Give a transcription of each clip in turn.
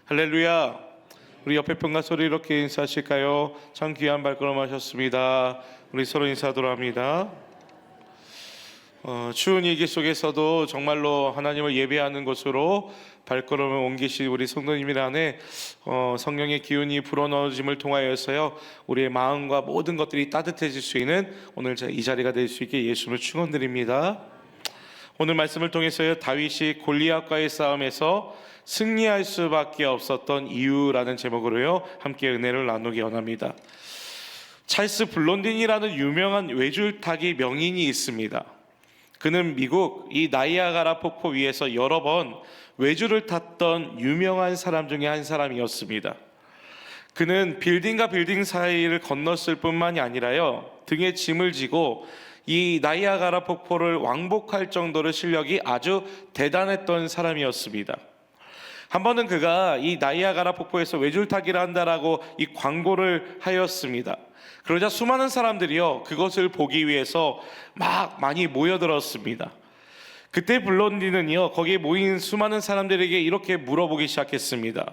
할렐루야. 우리 옆에 분과 소리 이렇게 인사하실까요? 참 귀한 발걸음 하셨습니다. 우리 서로 인사하도록 합니다. 추운 일기 속에서도 정말로 하나님을 예배하는 곳으로 발걸음을 옮기신 우리 성도님들 안에 성령의 기운이 불어넣어짐을 통하여서요, 우리의 마음과 모든 것들이 따뜻해질 수 있는 오늘 이 자리가 될 수 있게 예수님을 축원드립니다. 오늘 말씀을 통해서요, 다윗이 골리앗과의 싸움에서 승리할 수밖에 없었던 이유라는 제목으로요, 함께 은혜를 나누기 원합니다. 찰스 블론딘이라는 유명한 외줄타기 명인이 있습니다. 그는 미국 이 나이아가라 폭포 위에서 여러 번 외줄을 탔던 유명한 사람 중에 한 사람이었습니다. 그는 빌딩과 빌딩 사이를 건넜을 뿐만이 아니라요, 등에 짐을 지고 이 나이아가라 폭포를 왕복할 정도로 실력이 아주 대단했던 사람이었습니다. 한 번은 그가 이 나이아가라 폭포에서 외줄타기를 한다라고 이 광고를 하였습니다. 그러자 수많은 사람들이요, 그것을 보기 위해서 많이 모여들었습니다. 그때 블론디는요, 거기에 모인 수많은 사람들에게 이렇게 물어보기 시작했습니다.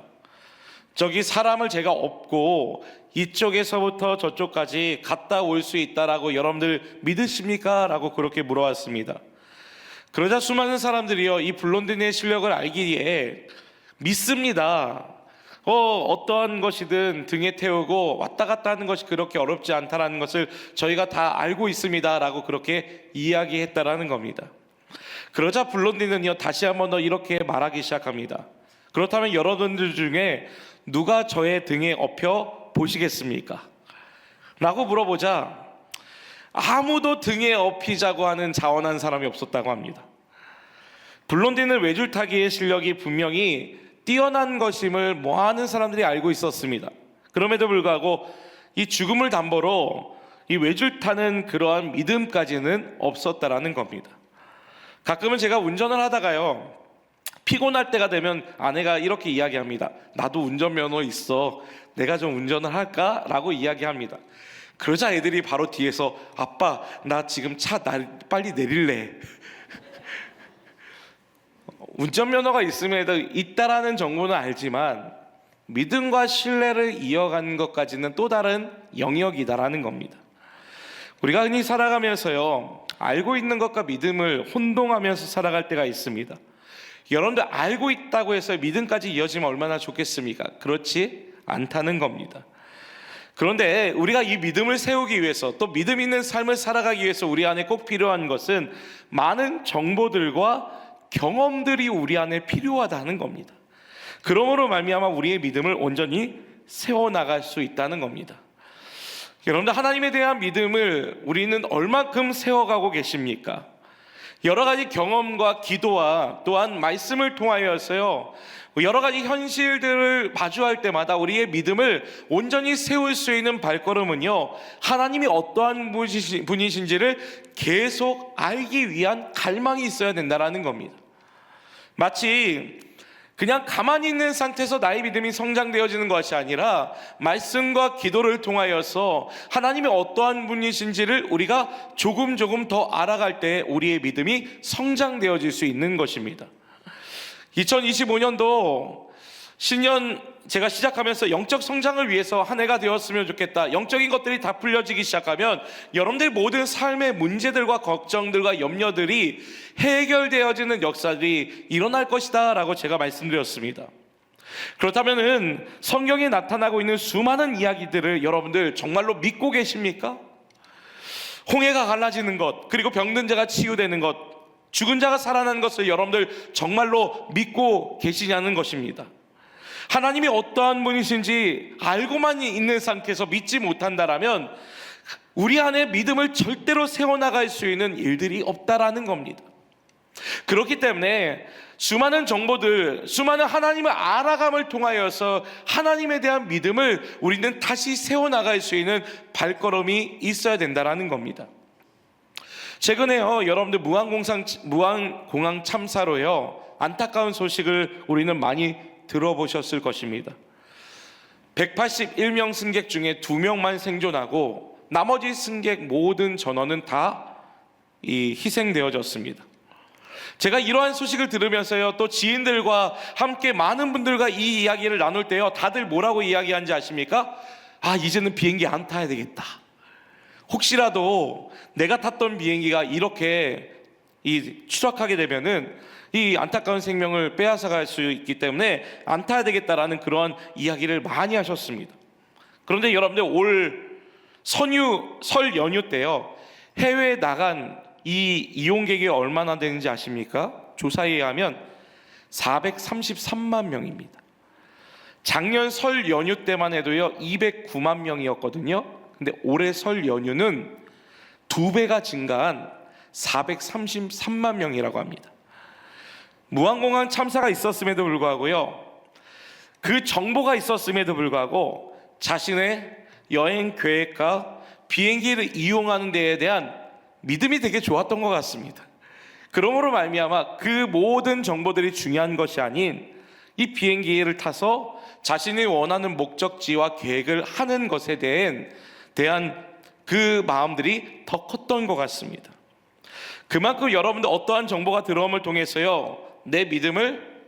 저기 사람을 제가 업고 이쪽에서부터 저쪽까지 갔다 올 수 있다라고 여러분들 믿으십니까? 라고 그렇게 물어왔습니다. 그러자 수많은 사람들이요, 이 블론딘의 실력을 알기에 믿습니다. 어떠한 것이든 등에 태우고 왔다 갔다 하는 것이 그렇게 어렵지 않다라는 것을 저희가 다 알고 있습니다 라고 그렇게 이야기했다라는 겁니다. 그러자 블론딘은요, 다시 한번 더 이렇게 말하기 시작합니다. 그렇다면 여러분들 중에 누가 저의 등에 업혀 보시겠습니까? 라고 물어보자 아무도 등에 업히자고 하는 자원한 사람이 없었다고 합니다. 블론딘은 외줄타기의 실력이 분명히 뛰어난 것임을 많은 사람들이 알고 있었습니다. 그럼에도 불구하고 이 죽음을 담보로 이 외줄 타는 그러한 믿음까지는 없었다라는 겁니다. 가끔은 제가 운전을 하다가요, 피곤할 때가 되면 아내가 이렇게 이야기합니다. 나도 운전면허 있어, 내가 좀 운전을 할까? 라고 이야기합니다. 그러자 애들이 바로 뒤에서 아빠 나 지금 차 빨리 내릴래. 운전면허가 있다라는 정보는 알지만 믿음과 신뢰를 이어가는 것까지는 또 다른 영역이다라는 겁니다. 우리가 흔히 살아가면서요, 알고 있는 것과 믿음을 혼동하면서 살아갈 때가 있습니다. 여러분들 알고 있다고 해서 믿음까지 이어지면 얼마나 좋겠습니까? 그렇지 않다는 겁니다. 그런데 우리가 이 믿음을 세우기 위해서, 또 믿음 있는 삶을 살아가기 위해서 우리 안에 꼭 필요한 것은 많은 정보들과 경험들이 우리 안에 필요하다는 겁니다. 그러므로 말미암아 우리의 믿음을 온전히 세워나갈 수 있다는 겁니다. 여러분들, 하나님에 대한 믿음을 우리는 얼만큼 세워가고 계십니까? 여러 가지 경험과 기도와 또한 말씀을 통하여서요, 여러 가지 현실들을 마주할 때마다 우리의 믿음을 온전히 세울 수 있는 발걸음은요, 하나님이 어떠한 분이신지를 계속 알기 위한 갈망이 있어야 된다는 겁니다. 마치 그냥 가만히 있는 상태에서 나의 믿음이 성장되어지는 것이 아니라 말씀과 기도를 통하여서 하나님이 어떠한 분이신지를 우리가 조금 더 알아갈 때 우리의 믿음이 성장되어질 수 있는 것입니다. 2025년도 신년 제가 시작하면서 영적 성장을 위해서 한 해가 되었으면 좋겠다, 영적인 것들이 다 풀려지기 시작하면 여러분들 모든 삶의 문제들과 걱정들과 염려들이 해결되어지는 역사들이 일어날 것이다 라고 제가 말씀드렸습니다. 그렇다면 성경에 나타나고 있는 수많은 이야기들을 여러분들 정말로 믿고 계십니까? 홍해가 갈라지는 것, 그리고 병든 자가 치유되는 것, 죽은 자가 살아나는 것을 여러분들 정말로 믿고 계시냐는 것입니다. 하나님이 어떠한 분이신지 알고만 있는 상태에서 믿지 못한다라면 우리 안에 믿음을 절대로 세워나갈 수 있는 일들이 없다라는 겁니다. 그렇기 때문에 수많은 정보들, 수많은 하나님을 알아감을 통하여서 하나님에 대한 믿음을 우리는 다시 세워나갈 수 있는 발걸음이 있어야 된다라는 겁니다. 최근에요, 여러분들 무한공항 참사로요, 안타까운 소식을 우리는 많이 들어보셨을 것입니다. 181명 승객 중에 2명만 생존하고 나머지 승객 모든 전원은 다 희생되어졌습니다. 제가 이러한 소식을 들으면서요, 또 지인들과 함께 많은 분들과 이 이야기를 나눌 때요, 다들 뭐라고 이야기하는지 아십니까? 아, 이제는 비행기 안 타야 되겠다. 혹시라도 내가 탔던 비행기가 이렇게 추락하게 되면은 이 안타까운 생명을 빼앗아갈 수 있기 때문에 안 타야 되겠다라는 그런 이야기를 많이 하셨습니다. 그런데 여러분들, 올 설 연휴 때요, 해외에 나간 이 이용객이 얼마나 되는지 아십니까? 조사에 의하면 433만 명입니다. 작년 설 연휴 때만 해도요 209만 명이었거든요. 근데 올해 설 연휴는 2배가 증가한 433만 명이라고 합니다. 무안공항 참사가 있었음에도 불구하고요, 그 정보가 있었음에도 불구하고 자신의 여행 계획과 비행기를 이용하는 데에 대한 믿음이 되게 좋았던 것 같습니다. 그러므로 말미암아 그 모든 정보들이 중요한 것이 아닌 이 비행기를 타서 자신이 원하는 목적지와 계획을 하는 것에 대한 그 마음들이 더 컸던 것 같습니다. 그만큼 여러분들 어떠한 정보가 들어옴을 통해서요, 내 믿음을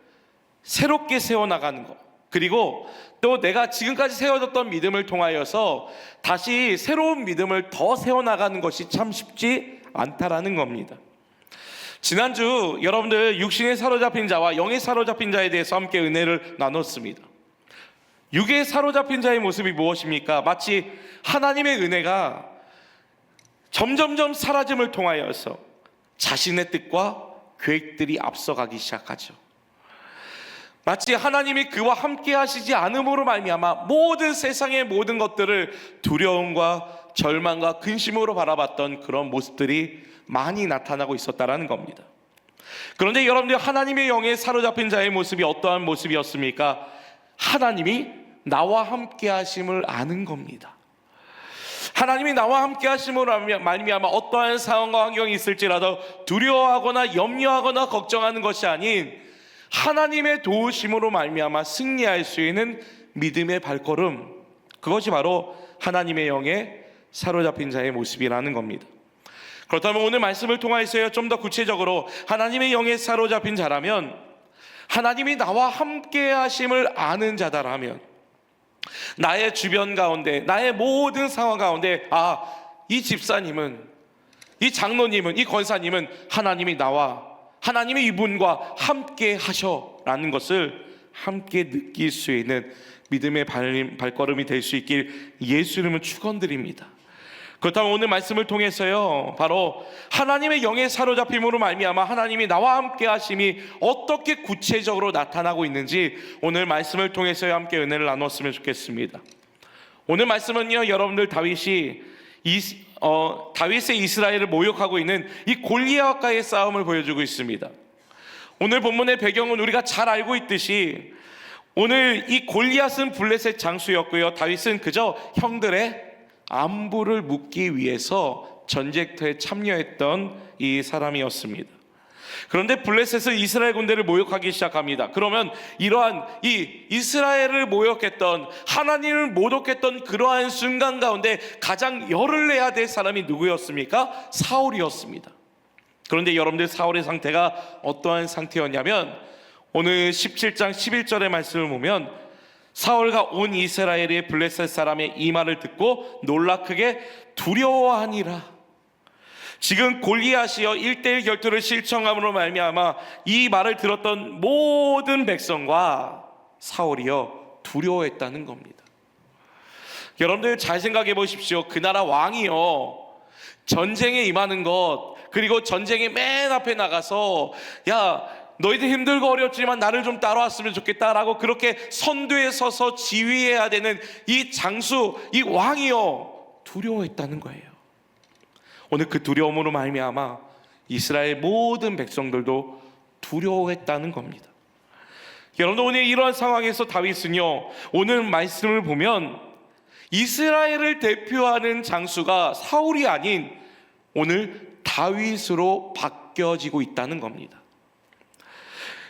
새롭게 세워나가는 것, 그리고 또 내가 지금까지 세워졌던 믿음을 통하여서 다시 새로운 믿음을 더 세워나가는 것이 참 쉽지 않다라는 겁니다. 지난주 여러분들 육신에 사로잡힌 자와 영에 사로잡힌 자에 대해서 함께 은혜를 나눴습니다. 육에 사로잡힌 자의 모습이 무엇입니까? 마치 하나님의 은혜가 점점점 사라짐을 통하여서 자신의 뜻과 계획들이 앞서가기 시작하죠. 마치 하나님이 그와 함께 하시지 않음으로 말미암아 모든 세상의 모든 것들을 두려움과 절망과 근심으로 바라봤던 그런 모습들이 많이 나타나고 있었다라는 겁니다. 그런데 여러분들, 하나님의 영에 사로잡힌 자의 모습이 어떠한 모습이었습니까? 하나님이 나와 함께 하심을 아는 겁니다. 하나님이 나와 함께 하심으로 말미암아 어떠한 상황과 환경이 있을지라도 두려워하거나 염려하거나 걱정하는 것이 아닌 하나님의 도우심으로 말미암아 승리할 수 있는 믿음의 발걸음, 그것이 바로 하나님의 영에 사로잡힌 자의 모습이라는 겁니다. 그렇다면 오늘 말씀을 통해서요, 좀 더 구체적으로 하나님의 영에 사로잡힌 자라면, 하나님이 나와 함께 하심을 아는 자다라면, 나의 주변 가운데, 나의 모든 상황 가운데, 아, 이 집사님은, 이 장로님은, 이 권사님은 하나님이 이분과 함께 하셔라는 것을 함께 느낄 수 있는 믿음의 발걸음이 될 수 있길 예수 이름으로 축원드립니다. 그렇다면 오늘 말씀을 통해서요, 바로 하나님의 영에 사로잡힘으로 말미암아 하나님이 나와 함께 하심이 어떻게 구체적으로 나타나고 있는지 오늘 말씀을 통해서 함께 은혜를 나눴으면 좋겠습니다. 오늘 말씀은요, 여러분들, 다윗의 이스라엘을 모욕하고 있는 이 골리앗과의 싸움을 보여주고 있습니다. 오늘 본문의 배경은 우리가 잘 알고 있듯이 오늘 이 골리앗은 블레셋 장수였고요, 다윗은 그저 형들의 안부를 묻기 위해서 전쟁터에 참여했던 이 사람이었습니다. 그런데 블레셋은 이스라엘 군대를 모욕하기 시작합니다. 그러면 이러한 이 이스라엘을 모욕했던, 하나님을 모독했던 그러한 순간 가운데 가장 열을 내야 될 사람이 누구였습니까? 사울이었습니다. 그런데 여러분들, 사울의 상태가 어떠한 상태였냐면 오늘 17장 11절의 말씀을 보면 사울과 온 이스라엘이 블레셋 사람의 이 말을 듣고 놀라 크게 두려워하니라. 지금 골리앗이여 1대1 결투를 실청함으로 말미암아 이 말을 들었던 모든 백성과 사울이여 두려워했다는 겁니다. 여러분들 잘 생각해 보십시오. 그 나라 왕이요, 전쟁에 임하는 것, 그리고 전쟁의 맨 앞에 나가서 야, 너희들 힘들고 어렵지만 나를 좀 따라왔으면 좋겠다라고 그렇게 선두에 서서 지휘해야 되는 이 장수, 이 왕이요, 두려워했다는 거예요. 오늘 그 두려움으로 말미암아 이스라엘 모든 백성들도 두려워했다는 겁니다. 여러분, 오늘 이러한 상황에서 다윗은요, 오늘 말씀을 보면 이스라엘을 대표하는 장수가 사울이 아닌 오늘 다윗으로 바뀌어지고 있다는 겁니다.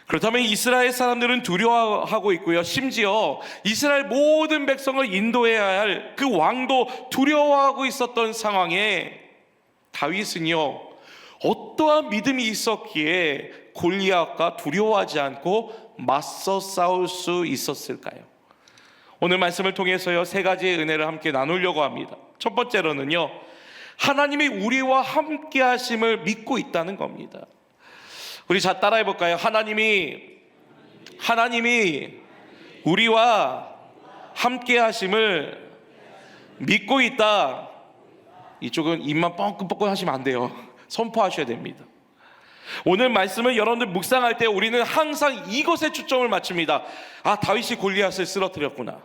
그렇다면 이스라엘 사람들은 두려워하고 있고요, 심지어 이스라엘 모든 백성을 인도해야 할 그 왕도 두려워하고 있었던 상황에 다윗은요, 어떠한 믿음이 있었기에 골리앗과 두려워하지 않고 맞서 싸울 수 있었을까요? 오늘 말씀을 통해서요, 세 가지의 은혜를 함께 나누려고 합니다. 첫 번째로는요, 하나님이 우리와 함께 하심을 믿고 있다는 겁니다. 우리 자 따라해 볼까요? 하나님이 우리와 함께 하심을 믿고 있다. 이쪽은 입만 뻥긋뻥긋 하시면 안 돼요. 선포하셔야 됩니다. 오늘 말씀을 여러분들 묵상할 때 우리는 항상 이것에 초점을 맞춥니다. 아, 다윗이 골리앗을 쓰러뜨렸구나.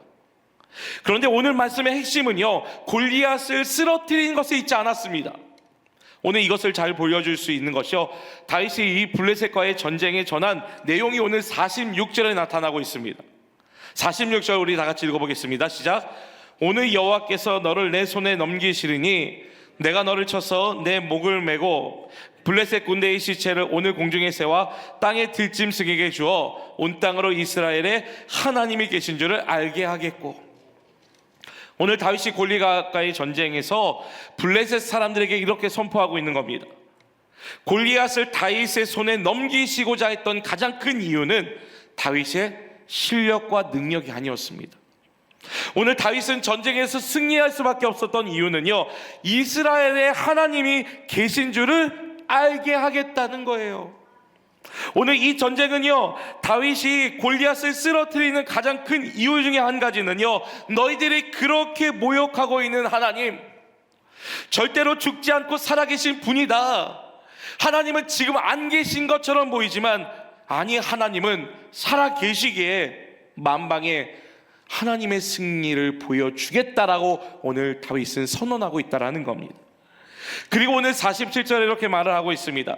그런데 오늘 말씀의 핵심은요, 골리앗을 쓰러뜨린 것에 있지 않았습니다. 오늘 이것을 잘 보여줄 수 있는 것이요, 다윗이 이 블레셋과의 전쟁에 전한 내용이 오늘 46절에 나타나고 있습니다. 46절 우리 다 같이 읽어보겠습니다. 시작. 오늘 여호와께서 너를 내 손에 넘기시리니 내가 너를 쳐서 내 목을 메고 블레셋 군대의 시체를 오늘 공중에 세워 땅의 들짐승에게 주어 온 땅으로 이스라엘에 하나님이 계신 줄을 알게 하겠고. 오늘 다윗이 골리앗과의 전쟁에서 블레셋 사람들에게 이렇게 선포하고 있는 겁니다. 골리앗을 다윗의 손에 넘기시고자 했던 가장 큰 이유는 다윗의 실력과 능력이 아니었습니다. 오늘 다윗은 전쟁에서 승리할 수밖에 없었던 이유는요, 이스라엘의 하나님이 계신 줄을 알게 하겠다는 거예요. 오늘 이 전쟁은요, 다윗이 골리앗을 쓰러뜨리는 가장 큰 이유 중에 한 가지는요, 너희들이 그렇게 모욕하고 있는 하나님, 절대로 죽지 않고 살아계신 분이다. 하나님은 지금 안 계신 것처럼 보이지만 아니, 하나님은 살아계시기에 만방에 하나님의 승리를 보여주겠다라고 오늘 다윗은 선언하고 있다라는 겁니다. 그리고 오늘 47절에 이렇게 말을 하고 있습니다.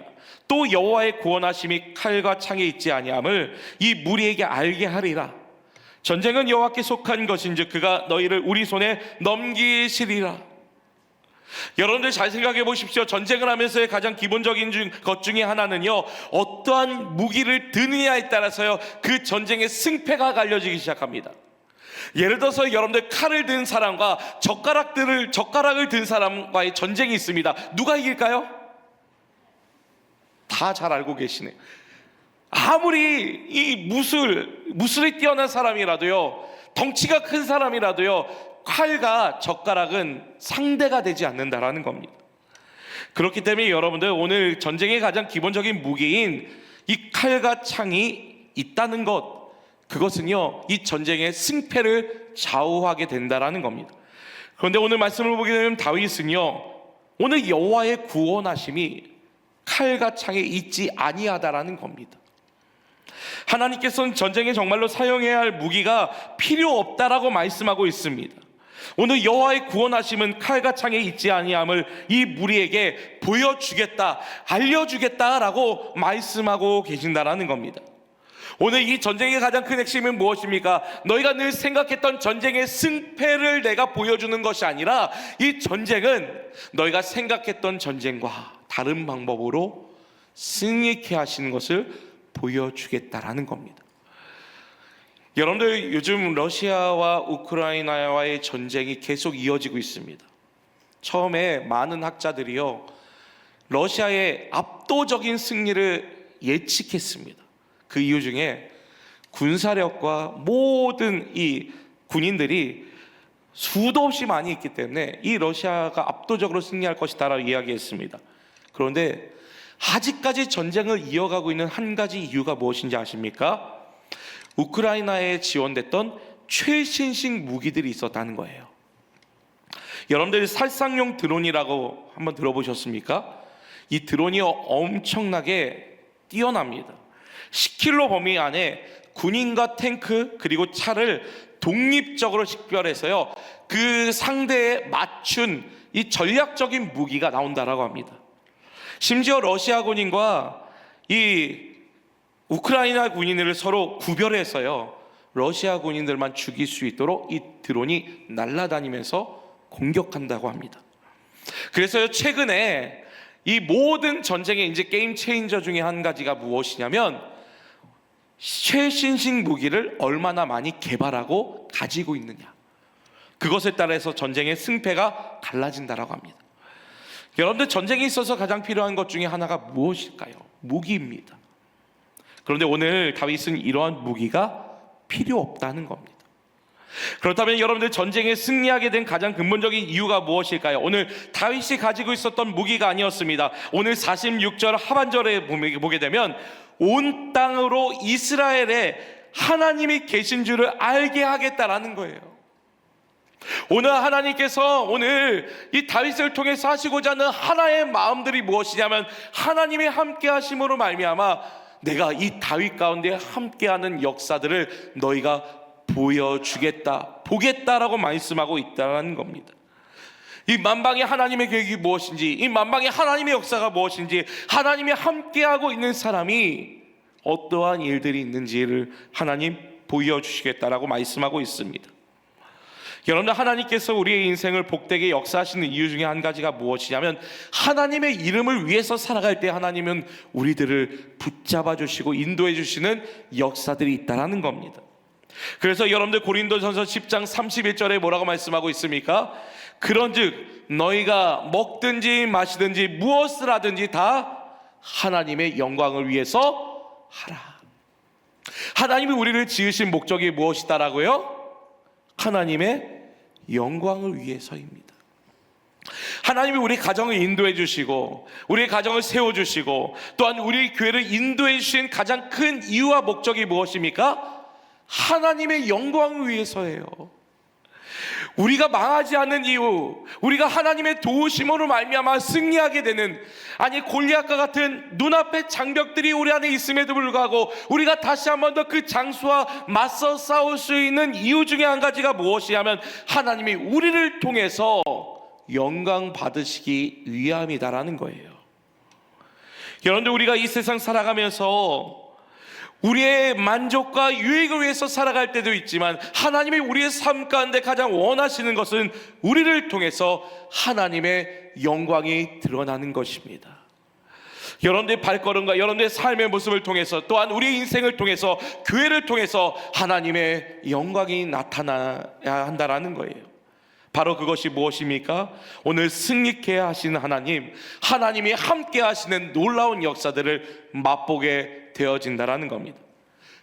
또 여호와의 구원하심이 칼과 창에 있지 아니함을 이 무리에게 알게 하리라. 전쟁은 여호와께 속한 것인즉 그가 너희를 우리 손에 넘기시리라. 여러분들 잘 생각해 보십시오. 전쟁을 하면서의 가장 기본적인 것 중에 하나는요, 어떠한 무기를 드느냐에 따라서요, 그 전쟁의 승패가 갈려지기 시작합니다. 예를 들어서 여러분들 칼을 든 사람과 젓가락을 든 사람과의 전쟁이 있습니다. 누가 이길까요? 다 잘 알고 계시네요. 아무리 이 무술이 뛰어난 사람이라도요, 덩치가 큰 사람이라도요, 칼과 젓가락은 상대가 되지 않는다라는 겁니다. 그렇기 때문에 여러분들 오늘 전쟁의 가장 기본적인 무기인 이 칼과 창이 있다는 것, 그것은요, 이 전쟁의 승패를 좌우하게 된다라는 겁니다. 그런데 오늘 말씀을 보게 되면 다윗은요, 오늘 여호와의 구원하심이 칼과 창에 있지 아니하다라는 겁니다. 하나님께서는 전쟁에 정말로 사용해야 할 무기가 필요 없다라고 말씀하고 있습니다. 오늘 여호와의 구원하심은 칼과 창에 있지 아니함을 이 무리에게 보여주겠다, 알려주겠다라고 말씀하고 계신다라는 겁니다. 오늘 이 전쟁의 가장 큰 핵심은 무엇입니까? 너희가 늘 생각했던 전쟁의 승패를 내가 보여주는 것이 아니라 이 전쟁은 너희가 생각했던 전쟁과 다른 방법으로 승리케 하시는 것을 보여주겠다라는 겁니다. 여러분들, 요즘 러시아와 우크라이나와의 전쟁이 계속 이어지고 있습니다. 처음에 많은 학자들이요, 러시아의 압도적인 승리를 예측했습니다. 그 이유 중에 군사력과 모든 이 군인들이 수도 없이 많이 있기 때문에 이 러시아가 압도적으로 승리할 것이다라고 이야기했습니다. 그런데 아직까지 전쟁을 이어가고 있는 한 가지 이유가 무엇인지 아십니까? 우크라이나에 지원됐던 최신식 무기들이 있었다는 거예요. 여러분들이 살상용 드론이라고 한번 들어보셨습니까? 이 드론이 엄청나게 뛰어납니다. 10km 범위 안에 군인과 탱크 그리고 차를 독립적으로 식별해서요, 그 상대에 맞춘 이 전략적인 무기가 나온다라고 합니다. 심지어 러시아 군인과 이 우크라이나 군인을 서로 구별해서요, 러시아 군인들만 죽일 수 있도록 이 드론이 날아다니면서 공격한다고 합니다. 그래서 최근에 이 모든 전쟁의 이제 게임 체인저 중에 한 가지가 무엇이냐면 최신식 무기를 얼마나 많이 개발하고 가지고 있느냐, 그것에 따라서 전쟁의 승패가 달라진다라고 합니다. 여러분들, 전쟁에 있어서 가장 필요한 것 중에 하나가 무엇일까요? 무기입니다. 그런데 오늘 다윗은 이러한 무기가 필요 없다는 겁니다. 그렇다면 여러분들, 전쟁에 승리하게 된 가장 근본적인 이유가 무엇일까요? 오늘 다윗이 가지고 있었던 무기가 아니었습니다. 오늘 46절 하반절에 보게 되면 온 땅으로 이스라엘에 하나님이 계신 줄을 알게 하겠다라는 거예요. 오늘 하나님께서 오늘 이 다윗을 통해서 하시고자 하는 하나의 마음들이 무엇이냐면, 하나님의 함께 하심으로 말미암아 내가 이 다윗 가운데 함께하는 역사들을 너희가 보여주겠다, 보겠다라고 말씀하고 있다는 겁니다. 이 만방의 하나님의 계획이 무엇인지, 이 만방의 하나님의 역사가 무엇인지, 하나님이 함께하고 있는 사람이 어떠한 일들이 있는지를 하나님 보여주시겠다라고 말씀하고 있습니다. 여러분들, 하나님께서 우리의 인생을 복되게 역사하시는 이유 중에 한 가지가 무엇이냐면, 하나님의 이름을 위해서 살아갈 때 하나님은 우리들을 붙잡아 주시고 인도해 주시는 역사들이 있다는 겁니다. 그래서 여러분들, 고린도전서 10장 31절에 뭐라고 말씀하고 있습니까? 그런즉 너희가 먹든지 마시든지 무엇을 하든지 다 하나님의 영광을 위해서 하라. 하나님이 우리를 지으신 목적이 무엇이다라고요? 하나님의 영광을 위해서입니다. 하나님이 우리 가정을 인도해 주시고 우리의 가정을 세워주시고 또한 우리 교회를 인도해 주신 가장 큰 이유와 목적이 무엇입니까? 하나님의 영광을 위해서예요. 우리가 망하지 않는 이유, 우리가 하나님의 도우심으로 말미암아 승리하게 되는, 아니 골리앗과 같은 눈앞의 장벽들이 우리 안에 있음에도 불구하고 우리가 다시 한 번 더 그 장수와 맞서 싸울 수 있는 이유 중에 한 가지가 무엇이냐면, 하나님이 우리를 통해서 영광 받으시기 위함이다라는 거예요. 여러분들, 우리가 이 세상 살아가면서 우리의 만족과 유익을 위해서 살아갈 때도 있지만, 하나님이 우리의 삶 가운데 가장 원하시는 것은 우리를 통해서 하나님의 영광이 드러나는 것입니다. 여러분들의 발걸음과 여러분들의 삶의 모습을 통해서, 또한 우리의 인생을 통해서, 교회를 통해서 하나님의 영광이 나타나야 한다라는 거예요. 바로 그것이 무엇입니까? 오늘 승리케 하시는 하나님, 하나님이 함께 하시는 놀라운 역사들을 맛보게 되어진다라는 겁니다.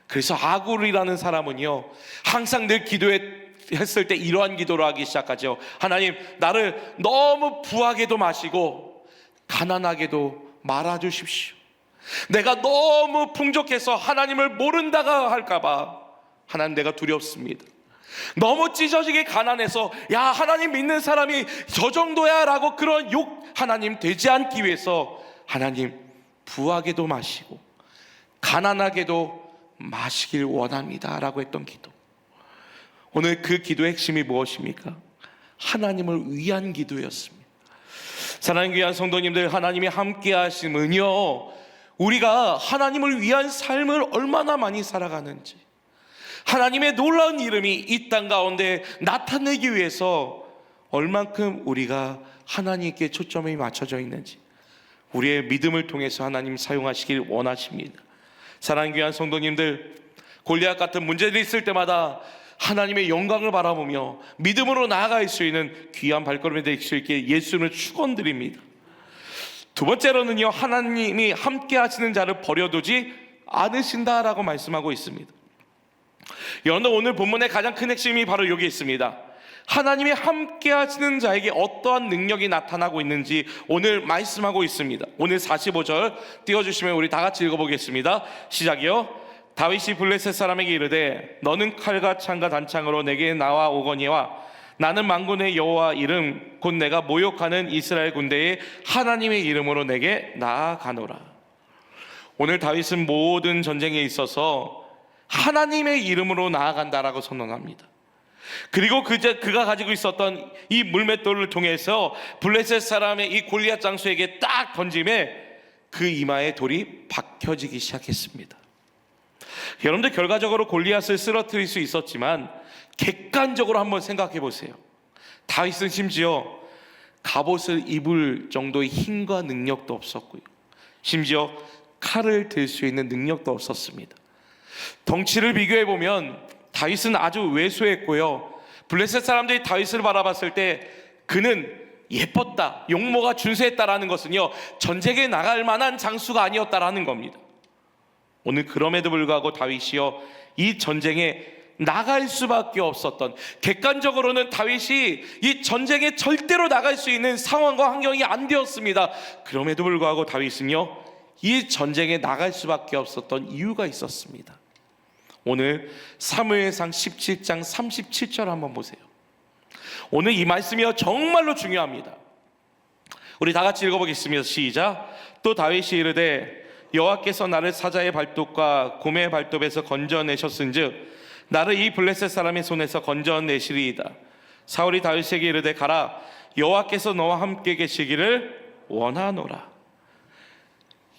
그래서 아굴이라는 사람은요, 항상 늘 기도했을 때 이러한 기도를 하기 시작하죠. 하나님, 나를 너무 부하게도 마시고 가난하게도 말아주십시오. 내가 너무 풍족해서 하나님을 모른다가 할까봐 하나님, 내가 두렵습니다. 너무 찢어지게 가난해서 야, 하나님 믿는 사람이 저 정도야 라고 그런 욕 하나님 되지 않기 위해서 하나님, 부하게도 마시고 가난하게도 마시길 원합니다 라고 했던 기도. 오늘 그 기도의 핵심이 무엇입니까? 하나님을 위한 기도였습니다. 사랑하는 귀한 성도님들, 하나님이 함께 하심은요, 우리가 하나님을 위한 삶을 얼마나 많이 살아가는지, 하나님의 놀라운 이름이 이 땅 가운데 나타내기 위해서 얼만큼 우리가 하나님께 초점이 맞춰져 있는지, 우리의 믿음을 통해서 하나님 사용하시길 원하십니다. 사랑하는 귀한 성도님들, 골리앗 같은 문제들이 있을 때마다 하나님의 영광을 바라보며 믿음으로 나아갈 수 있는 귀한 발걸음이 될 수 있게 예수님을 축원드립니다. 두 번째로는요, 하나님이 함께 하시는 자를 버려두지 않으신다라고 말씀하고 있습니다. 여러분, 오늘 본문의 가장 큰 핵심이 바로 여기 있습니다. 하나님이 함께 하시는 자에게 어떠한 능력이 나타나고 있는지 오늘 말씀하고 있습니다. 오늘 45절 띄워주시면 우리 다 같이 읽어보겠습니다. 시작이요. 다윗이 블레셋 사람에게 이르되 너는 칼과 창과 단창으로 내게 나와 오거니와 나는 만군의 여호와 이름 곧 내가 모욕하는 이스라엘 군대의 하나님의 이름으로 내게 나아가노라. 오늘 다윗은 모든 전쟁에 있어서 하나님의 이름으로 나아간다라고 선언합니다. 그리고 그가 가지고 있었던 이 물맷돌을 통해서 블레셋 사람의 이 골리앗 장수에게 딱 던짐에 그 이마에 돌이 박혀지기 시작했습니다. 여러분들, 결과적으로 골리앗을 쓰러뜨릴 수 있었지만 객관적으로 한번 생각해 보세요. 다윗은 심지어 갑옷을 입을 정도의 힘과 능력도 없었고요, 심지어 칼을 들 수 있는 능력도 없었습니다. 덩치를 비교해 보면 다윗은 아주 왜소했고요, 블레셋 사람들이 다윗을 바라봤을 때 그는 예뻤다, 용모가 준수했다라는 것은요, 전쟁에 나갈 만한 장수가 아니었다라는 겁니다. 오늘 그럼에도 불구하고 다윗이요, 이 전쟁에 나갈 수밖에 없었던, 객관적으로는 다윗이 이 전쟁에 절대로 나갈 수 있는 상황과 환경이 안 되었습니다. 그럼에도 불구하고 다윗은요, 이 전쟁에 나갈 수밖에 없었던 이유가 있었습니다. 오늘 사무엘상 17장 37절 한번 보세요. 오늘 이 말씀이요, 정말로 중요합니다. 우리 다 같이 읽어보겠습니다. 시작. 또 다윗이 이르되 여호와께서 나를 사자의 발톱과 곰의 발톱에서 건져내셨은즉 나를 이 블레셋 사람의 손에서 건져내시리이다. 사울이 다윗에게 이르되 가라, 여호와께서 너와 함께 계시기를 원하노라.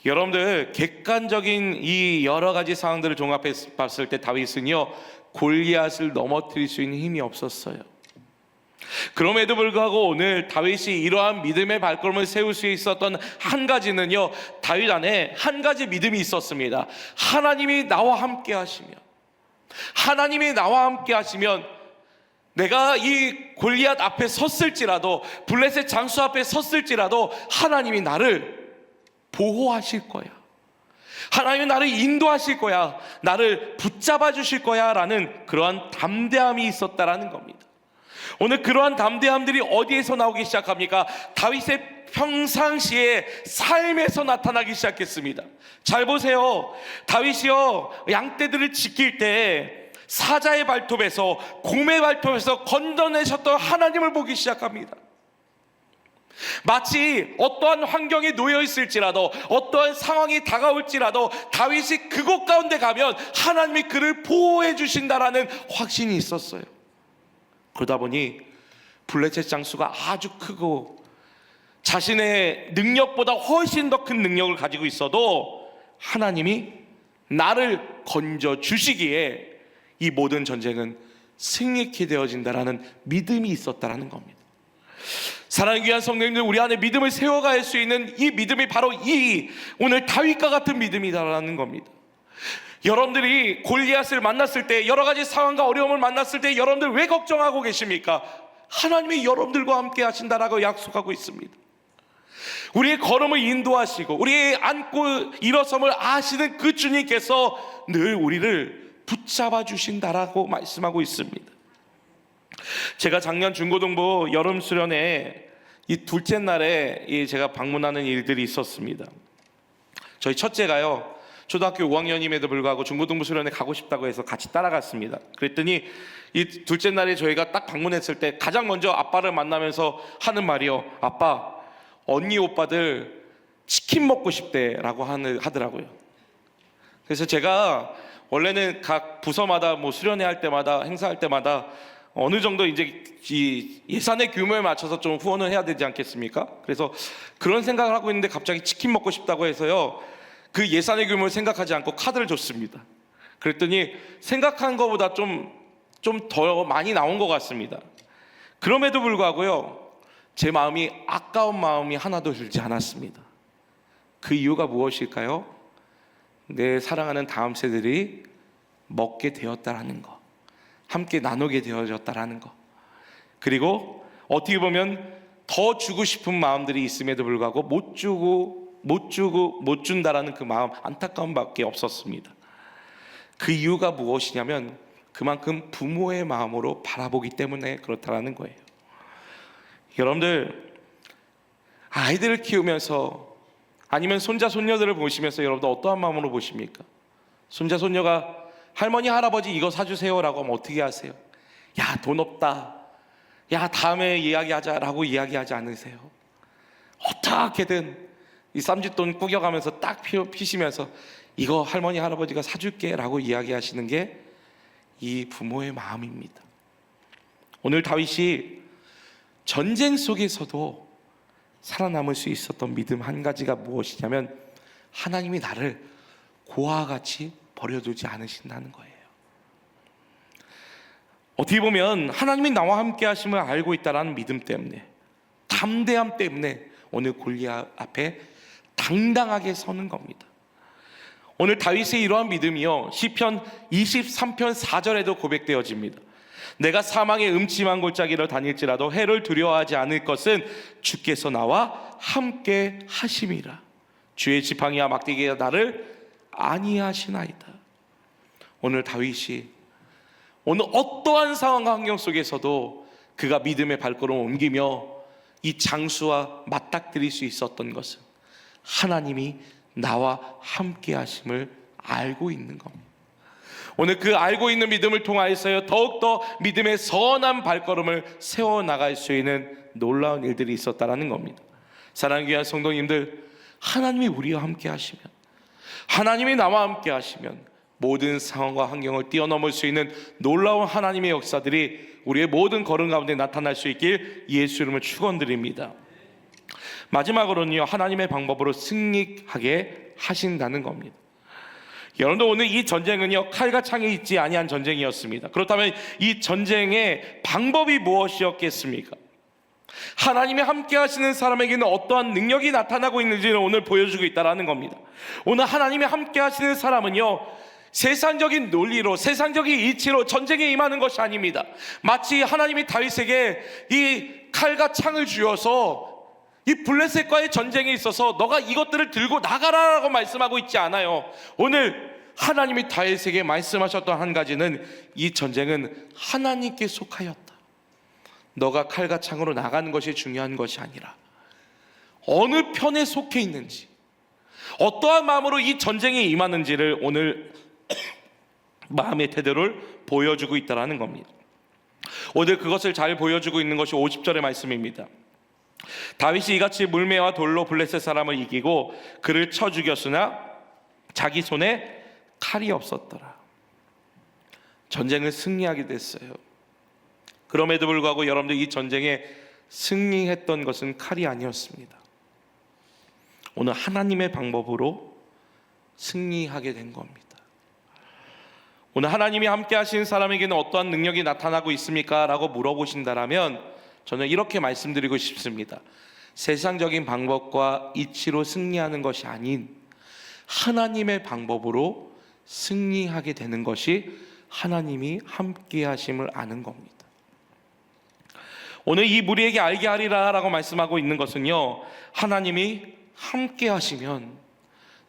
여러분들, 객관적인 이 여러 가지 상황들을 종합해 봤을 때 다윗은요, 골리앗을 넘어뜨릴 수 있는 힘이 없었어요. 그럼에도 불구하고 오늘 다윗이 이러한 믿음의 발걸음을 세울 수 있었던 한 가지는요, 다윗 안에 한 가지 믿음이 있었습니다. 하나님이 나와 함께 하시면, 하나님이 나와 함께 하시면 내가 이 골리앗 앞에 섰을지라도, 블레셋 장수 앞에 섰을지라도 하나님이 나를 보호하실 거야, 하나님이 나를 인도하실 거야, 나를 붙잡아 주실 거야 라는 그러한 담대함이 있었다라는 겁니다. 오늘 그러한 담대함들이 어디에서 나오기 시작합니까? 다윗의 평상시의 삶에서 나타나기 시작했습니다. 잘 보세요. 다윗이요, 양떼들을 지킬 때 사자의 발톱에서, 곰의 발톱에서 건져내셨던 하나님을 보기 시작합니다. 마치 어떠한 환경에 놓여 있을지라도, 어떠한 상황이 다가올지라도 다윗이 그곳 가운데 가면 하나님이 그를 보호해 주신다라는 확신이 있었어요. 그러다 보니 블레셋 장수가 아주 크고 자신의 능력보다 훨씬 더 큰 능력을 가지고 있어도 하나님이 나를 건져 주시기에 이 모든 전쟁은 승리케 되어진다라는 믿음이 있었다라는 겁니다. 사랑하는 귀한 성도님들, 우리 안에 믿음을 세워갈 수 있는 이 믿음이 바로 이 오늘 다윗과 같은 믿음이다라는 겁니다. 여러분들이 골리앗을 만났을 때, 여러 가지 상황과 어려움을 만났을 때 여러분들 왜 걱정하고 계십니까? 하나님이 여러분들과 함께 하신다라고 약속하고 있습니다. 우리의 걸음을 인도하시고 우리의 앉고 일어섬을 아시는 그 주님께서 늘 우리를 붙잡아 주신다라고 말씀하고 있습니다. 제가 작년 중고등부 여름 수련회 이 둘째 날에 제가 방문하는 일들이 있었습니다. 저희 첫째가요, 초등학교 5학년임에도 불구하고 중고등부 수련회 가고 싶다고 해서 같이 따라갔습니다. 그랬더니 이 둘째 날에 저희가 딱 방문했을 때 가장 먼저 아빠를 만나면서 하는 말이요, 아빠, 언니 오빠들 치킨 먹고 싶대라고 하더라고요. 그래서 제가 원래는 각 부서마다 뭐 수련회 할 때마다, 행사할 때마다 어느 정도 이제 이 예산의 규모에 맞춰서 좀 후원을 해야 되지 않겠습니까? 그래서 그런 생각을 하고 있는데 갑자기 치킨 먹고 싶다고 해서요, 그 예산의 규모를 생각하지 않고 카드를 줬습니다. 그랬더니 생각한 것보다 좀 더 많이 나온 것 같습니다. 그럼에도 불구하고요, 제 마음이 아까운 마음이 하나도 들지 않았습니다. 그 이유가 무엇일까요? 내 사랑하는 다음 세대들이 먹게 되었다라는 것, 함께 나누게 되어졌다라는 것, 그리고 어떻게 보면 더 주고 싶은 마음들이 있음에도 불구하고 못 준다라는 그 마음, 안타까움밖에 없었습니다. 그 이유가 무엇이냐면 그만큼 부모의 마음으로 바라보기 때문에 그렇다라는 거예요. 여러분들, 아이들을 키우면서 아니면 손자 손녀들을 보시면서 여러분들 어떠한 마음으로 보십니까? 손자 손녀가 할머니 할아버지 이거 사주세요라고 하면 어떻게 하세요? 야, 돈 없다, 야, 다음에 이야기하자라고 이야기하지 않으세요? 어떻게든 이 쌈짓돈 꾸겨가면서 딱 피시면서 이거 할머니 할아버지가 사줄게 라고 이야기하시는 게 이 부모의 마음입니다. 오늘 다윗이 전쟁 속에서도 살아남을 수 있었던 믿음 한 가지가 무엇이냐면 하나님이 나를 고아와 같이 버려두지 않으신다는 거예요. 어떻게 보면 하나님이 나와 함께 하심을 알고 있다는 믿음 때문에, 담대함 때문에 오늘 골리앗 앞에 당당하게 서는 겁니다. 오늘 다윗의 이러한 믿음이요, 시편 23편 4절에도 고백되어집니다. 내가 사망의 음침한 골짜기를 다닐지라도 해를 두려워하지 않을 것은 주께서 나와 함께 하심이라. 주의 지팡이와 막대기가 나를 안위하시나이다. 오늘 다윗이 오늘 어떠한 상황과 환경 속에서도 그가 믿음의 발걸음을 옮기며 이 장수와 맞닥뜨릴 수 있었던 것은 하나님이 나와 함께 하심을 알고 있는 겁니다. 오늘 그 알고 있는 믿음을 통하여서 더욱더 믿음의 선한 발걸음을 세워나갈 수 있는 놀라운 일들이 있었다는 겁니다. 사랑하는 귀한 성도님들, 하나님이 우리와 함께 하시면, 하나님이 나와 함께 하시면 모든 상황과 환경을 뛰어넘을 수 있는 놀라운 하나님의 역사들이 우리의 모든 걸음 가운데 나타날 수 있길 예수 이름으로 축원드립니다. 마지막으로는요, 하나님의 방법으로 승리하게 하신다는 겁니다. 여러분들, 오늘 이 전쟁은요 칼과 창이 있지 아니한 전쟁이었습니다. 그렇다면 이 전쟁의 방법이 무엇이었겠습니까? 하나님이 함께 하시는 사람에게는 어떠한 능력이 나타나고 있는지를 오늘 보여주고 있다는 겁니다. 오늘 하나님이 함께 하시는 사람은요 세상적인 논리로, 세상적인 이치로 전쟁에 임하는 것이 아닙니다. 마치 하나님이 다윗에게 이 칼과 창을 주어서 이 블레셋과의 전쟁에 있어서 너가 이것들을 들고 나가라라고 말씀하고 있지 않아요. 오늘 하나님이 다윗에게 말씀하셨던 한 가지는 이 전쟁은 하나님께 속하였다. 너가 칼과 창으로 나가는 것이 중요한 것이 아니라 어느 편에 속해 있는지, 어떠한 마음으로 이 전쟁에 임하는지를 오늘 마음의 태도를 보여주고 있다는 겁니다. 오늘 그것을 잘 보여주고 있는 것이 50절의 말씀입니다. 다윗이 이같이 물매와 돌로 블레셋 사람을 이기고 그를 쳐 죽였으나 자기 손에 칼이 없었더라. 전쟁을 승리하게 됐어요. 그럼에도 불구하고 여러분들, 이 전쟁에 승리했던 것은 칼이 아니었습니다. 오늘 하나님의 방법으로 승리하게 된 겁니다. 오늘 하나님이 함께 하시는 사람에게는 어떠한 능력이 나타나고 있습니까? 라고 물어보신다면 저는 이렇게 말씀드리고 싶습니다. 세상적인 방법과 이치로 승리하는 것이 아닌 하나님의 방법으로 승리하게 되는 것이 하나님이 함께 하심을 아는 겁니다. 오늘 이 무리에게 알게 하리라 라고 말씀하고 있는 것은요, 하나님이 함께 하시면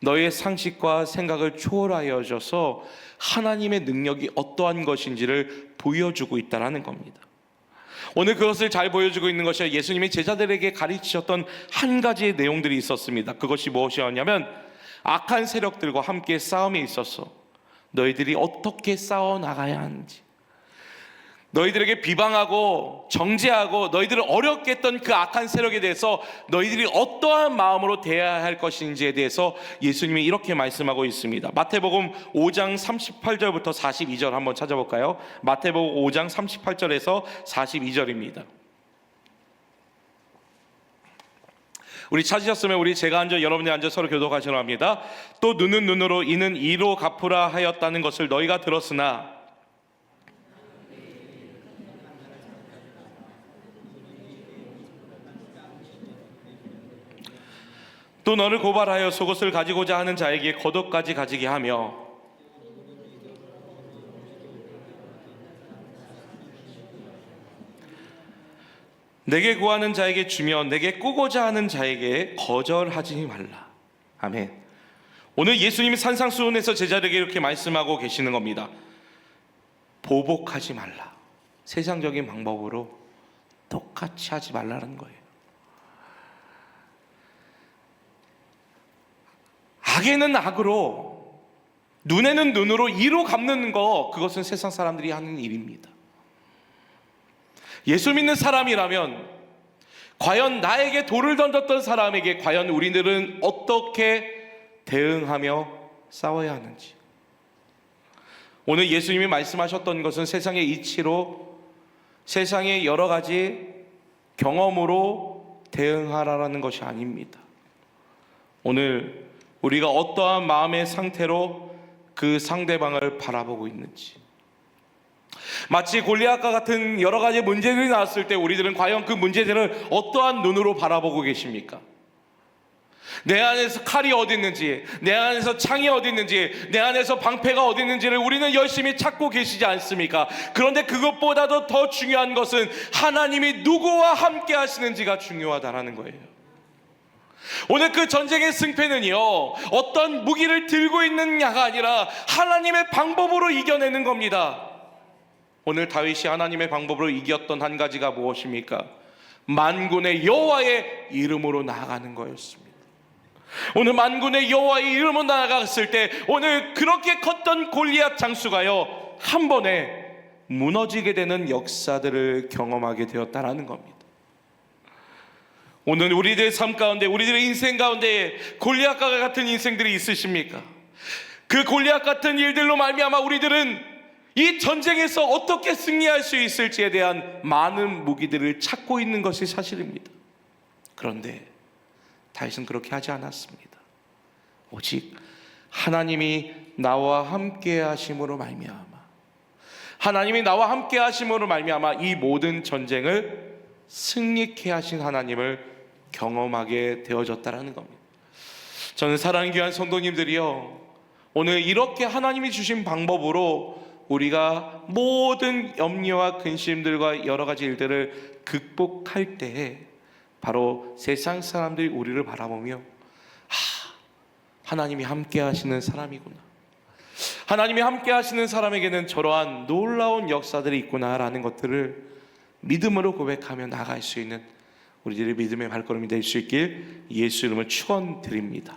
너의 상식과 생각을 초월하여져서 하나님의 능력이 어떠한 것인지를 보여주고 있다는 겁니다. 오늘 그것을 잘 보여주고 있는 것이 예수님이 제자들에게 가르치셨던 한 가지의 내용들이 있었습니다. 그것이 무엇이었냐면 악한 세력들과 함께 싸움에 있어서 너희들이 어떻게 싸워나가야 하는지, 너희들에게 비방하고 정죄하고 너희들을 어렵게 했던 그 악한 세력에 대해서 너희들이 어떠한 마음으로 대해야 할 것인지에 대해서 예수님이 이렇게 말씀하고 있습니다. 마태복음 5장 38절부터 42절 한번 찾아볼까요? 마태복음 5장 38절에서 42절입니다. 우리 찾으셨으면 우리 제가 앉아 여러분이 앉아 서로 교독하시려 합니다. 또 눈은 눈으로 이는 이로 갚으라 하였다는 것을 너희가 들었으나 또 너를 고발하여 속옷을 가지고자 하는 자에게 겉옷까지 가지게 하며 내게 구하는 자에게 주며 내게 꾸고자 하는 자에게 거절하지 말라. 아멘. 오늘 예수님이 산상수훈에서 제자들에게 이렇게 말씀하고 계시는 겁니다. 보복하지 말라. 세상적인 방법으로 똑같이 하지 말라는 거예요. 악에는 악으로, 눈에는 눈으로, 이로 갚는 거, 그것은 세상 사람들이 하는 일입니다. 예수 믿는 사람이라면 과연 나에게 돌을 던졌던 사람에게 과연 우리들은 어떻게 대응하며 싸워야 하는지, 오늘 예수님이 말씀하셨던 것은 세상의 이치로, 세상의 여러 가지 경험으로 대응하라는 것이 아닙니다. 오늘 우리가 어떠한 마음의 상태로 그 상대방을 바라보고 있는지, 마치 골리앗과 같은 여러 가지 문제들이 나왔을 때 우리들은 과연 그 문제들을 어떠한 눈으로 바라보고 계십니까? 내 안에서 칼이 어디 있는지, 내 안에서 창이 어디 있는지, 내 안에서 방패가 어디 있는지를 우리는 열심히 찾고 계시지 않습니까? 그런데 그것보다도 더 중요한 것은 하나님이 누구와 함께 하시는지가 중요하다라는 거예요. 오늘 그 전쟁의 승패는요, 어떤 무기를 들고 있느냐가 아니라 하나님의 방법으로 이겨내는 겁니다. 오늘 다윗이 하나님의 방법으로 이겼던 한 가지가 무엇입니까? 만군의 여호와의 이름으로 나아가는 거였습니다. 오늘 만군의 여호와의 이름으로 나아갔을 때 오늘 그렇게 컸던 골리앗 장수가요, 한 번에 무너지게 되는 역사들을 경험하게 되었다라는 겁니다. 오늘 우리들의 삶 가운데, 우리들의 인생 가운데 골리앗과 같은 인생들이 있으십니까? 그 골리앗 같은 일들로 말미암아 우리들은 이 전쟁에서 어떻게 승리할 수 있을지에 대한 많은 무기들을 찾고 있는 것이 사실입니다. 그런데 다윗은 그렇게 하지 않았습니다. 오직 하나님이 나와 함께 하심으로 말미암아, 하나님이 나와 함께 하심으로 말미암아 이 모든 전쟁을 승리케 하신 하나님을 경험하게 되어졌다라는 겁니다. 저는 사랑하는 귀한 성도님들이요, 오늘 이렇게 하나님이 주신 방법으로 우리가 모든 염려와 근심들과 여러 가지 일들을 극복할 때에 바로 세상 사람들이 우리를 바라보며 하나님이 함께 하시는 사람이구나, 하나님이 함께 하시는 사람에게는 저러한 놀라운 역사들이 있구나라는 것들을 믿음으로 고백하며 나아갈 수 있는 우리들의 믿음의 발걸음이 될 수 있길 예수 이름으로 축원드립니다.